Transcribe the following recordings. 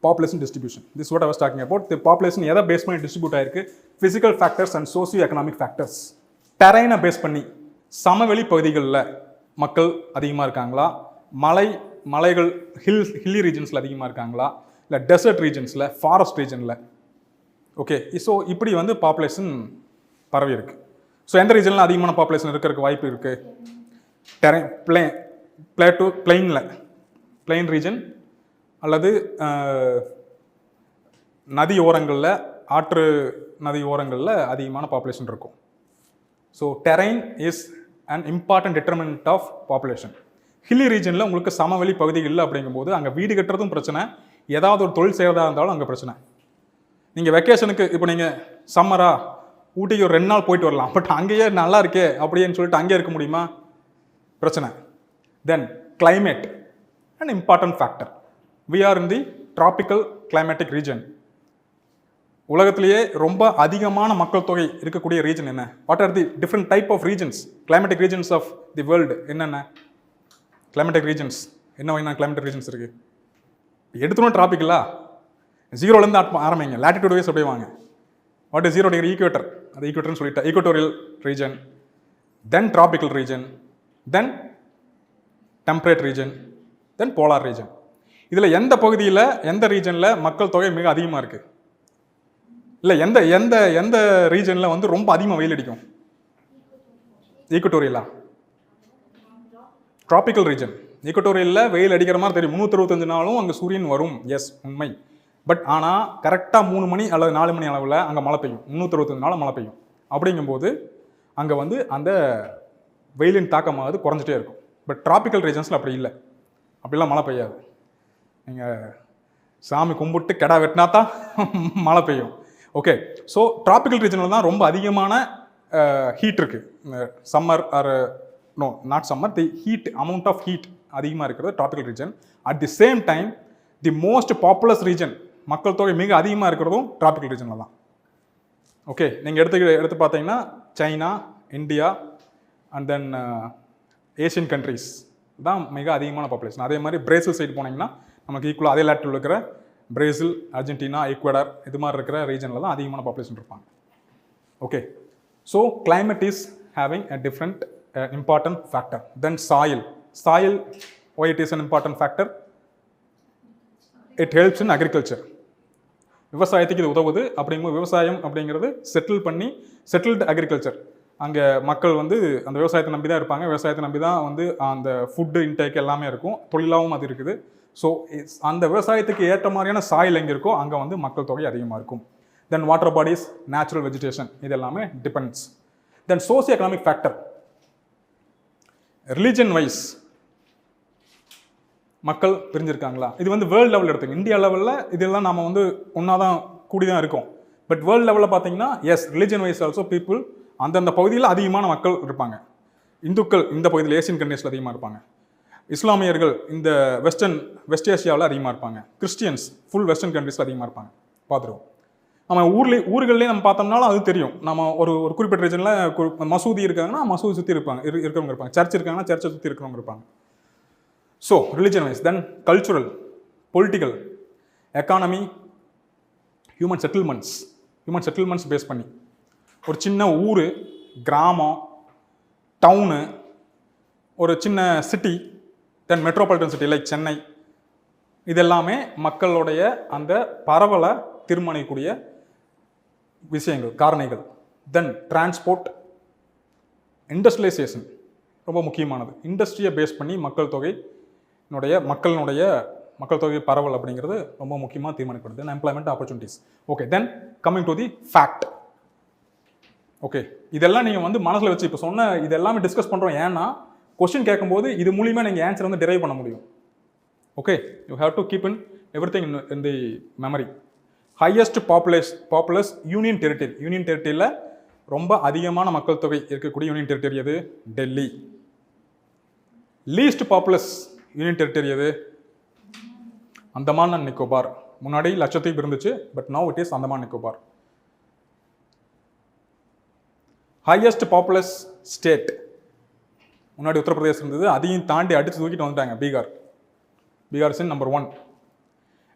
population distribution. This is what I was talking about. The population எதை base பண்ணி distribute ஆயிருக்கு? physical factors and socio-economic factors. டெரைனை base பண்ணி சமவெளி பகுதிகளில் மக்கள் அதிகமாக இருக்காங்களா, மலைகள் ஹில்லி ரீஜன்ஸில் அதிகமாக இருக்காங்களா, இல்லை டெசர்ட் ரீஜன்ஸில், ஃபாரஸ்ட் ரீஜனில். ஓகே, ஸோ இப்படி வந்து பாப்புலேஷன் பரவி இருக்கு. ஸோ எந்த ரீஜனில் அதிகமான பாப்புலேஷன் இருக்கிறதுக்கு வாய்ப்பு இருக்குது? டெரைன் பிளெயின் ரீஜன் அல்லது நதி ஓரங்களில், ஆற்று நதி ஓரங்களில் அதிகமான பாப்புலேஷன் இருக்கும். So terrain is an important determinant of population. Hilly ரீஜனில் உங்களுக்கு சமவெளி பகுதி இல்லை அப்படிங்கும்போது அங்கே வீடு கட்டுறதும் பிரச்சனை, ஏதாவது ஒரு தொழில் செய்கிறதா இருந்தாலும் அங்கே பிரச்சனை. நீங்கள் வெக்கேஷனுக்கு இப்போ நீங்கள் சம்மரா ஊட்டிக்கு ஒரு 2 நாள் போயிட்டு வரலாம், பட் அங்கேயே நல்லா இருக்கே அப்படின்னு சொல்லிட்டு அங்கேயே இருக்க முடியுமா? பிரச்சனை. தென் climate, an important factor. We are in the tropical climatic region. உலகத்திலேயே ரொம்ப அதிகமான மக்கள் தொகை இருக்கக்கூடிய ரீஜன் என்ன? What are the different type of regions, climatic regions of the world என்னென்ன? கிளைமேட்டிக் ரீஜன்ஸ் என்ன கிளைமேட்டிக் ரீஜன்ஸ் இருக்கு? எடுத்துனோம் ட்ராபிக்கலா, 0லேருந்து ஆரம்பிங்க, லேட்டிடியூட் வைஸ் அப்படியே வாங்க. What is 0 degree? ஈக்குவேட்டர். அது ஈக்குவேட்டர்னு சொல்லிட்டா, equatorial region, then tropical region, then temperate region, then polar region. இதில் எந்த பகுதியில் எந்த ரீஜனில் மக்கள் தொகை மிக அதிகமாக இருக்குது? இல்லை எந்த எந்த எந்த ரீஜனில் வந்து ரொம்ப அதிகமாக வெயில் அடிக்கும்? ஈக்குவட்டோரியலா? Tropical region. ஈக்குவட்டோரியலில் வெயில் அடிக்கிற மாதிரி தெரியும், 365 நாளும் அங்கே சூரியன் வரும். எஸ், உண்மை. பட் ஆனால் கரெக்டாக 3 மணி அல்லது 4 மணி அளவில் அங்கே மழை பெய்யும், 365 நாள் மழை பெய்யும். அப்படிங்கும்போது அங்கே வந்து அந்த வெயிலின் தாக்கமாவது குறைஞ்சிட்டே இருக்கும். பட் ட்ராபிக்கல் ரீஜன்ஸில் அப்படி இல்லை, அப்படிலாம் மழை பெய்யாது. நீங்கள் சாமி கும்பிட்டு கெடா வெட்டினா தான் மழை பெய்யும். ஓகே, ஸோ ட்ராபிக்கல் ரீஜனில் தான் ரொம்ப அதிகமான ஹீட் இருக்குது. Summer or no not summer, the heat, amount of heat அதிகமாக இருக்கிறது tropical region. At the same time the most populous region, மக்கள் தொகை மிக அதிகமாக இருக்கிறதும் ட்ராபிக்கல் ரீஜனில் தான். ஓகே, நீங்கள் எடுத்து பார்த்தீங்கன்னா China, India and then Asian countries தான் மிக அதிகமான பாப்புலேஷன். அதே மாதிரி பிரேசில் சைடு போனீங்கன்னா நமக்கு ஈக்குவலாக அதே லேட்டில் இருக்கிற பிரேசில், அர்ஜென்டினா, ஈக்குவடார் இது மாதிரி இருக்கிற ரீஜனில் தான் அதிகமான பாப்புலேஷன் இருப்பாங்க. Okay, so climate is having a different important factor. Then soil, why it is an important factor? It helps in agriculture. விவசாயத்துக்கு இது உதவுது. அப்படிங்கும்போது விவசாயம் அப்படிங்கிறது செட்டில்டு அக்ரிகல்ச்சர். அங்கே மக்கள் வந்து அந்த விவசாயத்தை நம்பி தான் இருப்பாங்க, விவசாயத்தை நம்பி தான் வந்து அந்த ஃபுட்டு இன்டேக் எல்லாமே இருக்கும், தொழிலாகவும் அது இருக்குது. ஸோ அந்த விவசாயத்துக்கு ஏற்ற மாதிரியான சாயில் எங்கே இருக்கோ அங்கே வந்து மக்கள் தொகை அதிகமாக இருக்கும். தென் வாட்டர் பாடிஸ், நேச்சுரல் வெஜிடேஷன், இது எல்லாமே டிபெண்ட்ஸ். தென் socio economic factor, religion wise மக்கள் பிரிஞ்சிருக்காங்களா? இது வந்து வேர்ல்டு லெவலில் எடுத்துங்க. இந்தியா லெவலில் இதெல்லாம் நம்ம வந்து ஒன்றா தான் கூடி தான் இருக்கோம். பட் வேர்ல்டு லெவலில் பார்த்தீங்கன்னா yes, religion wise also people அந்தந்த பகுதியில் அதிகமான மக்கள் இருப்பாங்க. இந்துக்கள் இந்த பகுதியில் ஏசியன் கண்ட்ரீஸில் அதிகமாக இருப்பாங்க, இஸ்லாமியர்கள் இந்த வெஸ்ட் ஏஷியாவில் அதிகமாக இருப்பாங்க, கிறிஸ்டியன்ஸ் ஃபுல் வெஸ்டர்ன் கண்ட்ரீஸில் அதிகமாக இருப்பாங்க. பார்த்துருவோம் நம்ம ஊர்கள்லேயே நம்ம பார்த்தோம்னாலும் அது தெரியும். நம்ம ஒரு குறிப்பிட்ட ரீஜனில் மசூதி இருக்காங்கன்னா மசூதி சுற்றி இருக்கிறவங்க இருப்பாங்க, சர்ச் இருக்காங்கன்னா சர்ச்சை சுற்றி இருக்கிறவங்க இருப்பாங்க. So religion wise. Then cultural, political, economy, human settlements base பண்ணி ஒரு சின்ன ஊர், கிராமம், டவுனு, ஒரு சின்ன city, then metropolitan city like Chennai, இதெல்லாமே மக்களுடைய அந்த பரவலை தீர்மானிக்கக்கூடிய விஷயங்கள், காரணிகள். தென் டிரான்ஸ்போர்ட், இண்டஸ்ட்ரியலைசேஷன் ரொம்ப முக்கியமானது. இண்டஸ்ட்ரியை பேஸ் பண்ணி மக்கள் தொகை பரவல் அப்படிங்கிறது ரொம்ப முக்கியமாக தீர்மானிக்கப்படுது. Then employment opportunities. Okay, then coming to the fact. ஓகே, இதெல்லாம் நீங்கள் வந்து மனசில் வச்சு இப்போ சொன்ன இதெல்லாமே டிஸ்கஸ் பண்ணுறோம். ஏன்னா கொஸ்டின் கேட்கும்போது இது மூலியமாக நீங்கள் ஆன்சர் வந்து டிரைவ் பண்ண முடியும். Okay, you have to keep in everything in the memory. Highest populous union டெரிட்டரியில் ரொம்ப அதிகமான மக்கள் தொகை இருக்கக்கூடிய யூனியன் டெரிட்டரி எது? Delhi. Least populous union territory எது? அந்தமான் அண்ட் நிக்கோபார். முன்னாடி லட்சத்தீவு இருந்துச்சு, but now it is Andaman Nicobar. Highest populous state முன்னாடி உத்தரப்பிரதேசம் இருந்தது, அதையும் தாண்டி அடித்து தூக்கிட்டு வந்துட்டாங்க Bihar. Bihar is number 1.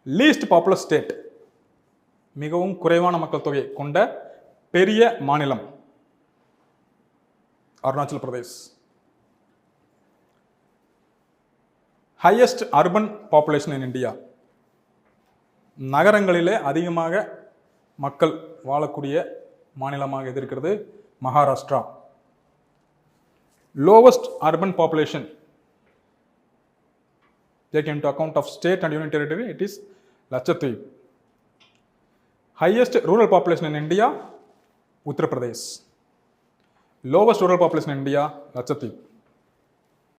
Least popular state, மிகவும் குறைவான மக்கள் தொகை கொண்ட பெரிய மாநிலம் Arunachal Pradesh. Highest urban population in India, நகரங்களிலே அதிகமாக மக்கள் வாழக்கூடிய மாநிலமாக இது இருக்கிறது Maharashtra. Lowest urban population take into account of state and union territory, it is Lakshadweep. Highest rural population in India, Uttar Pradesh. Lowest rural population in India, Lakshadweep.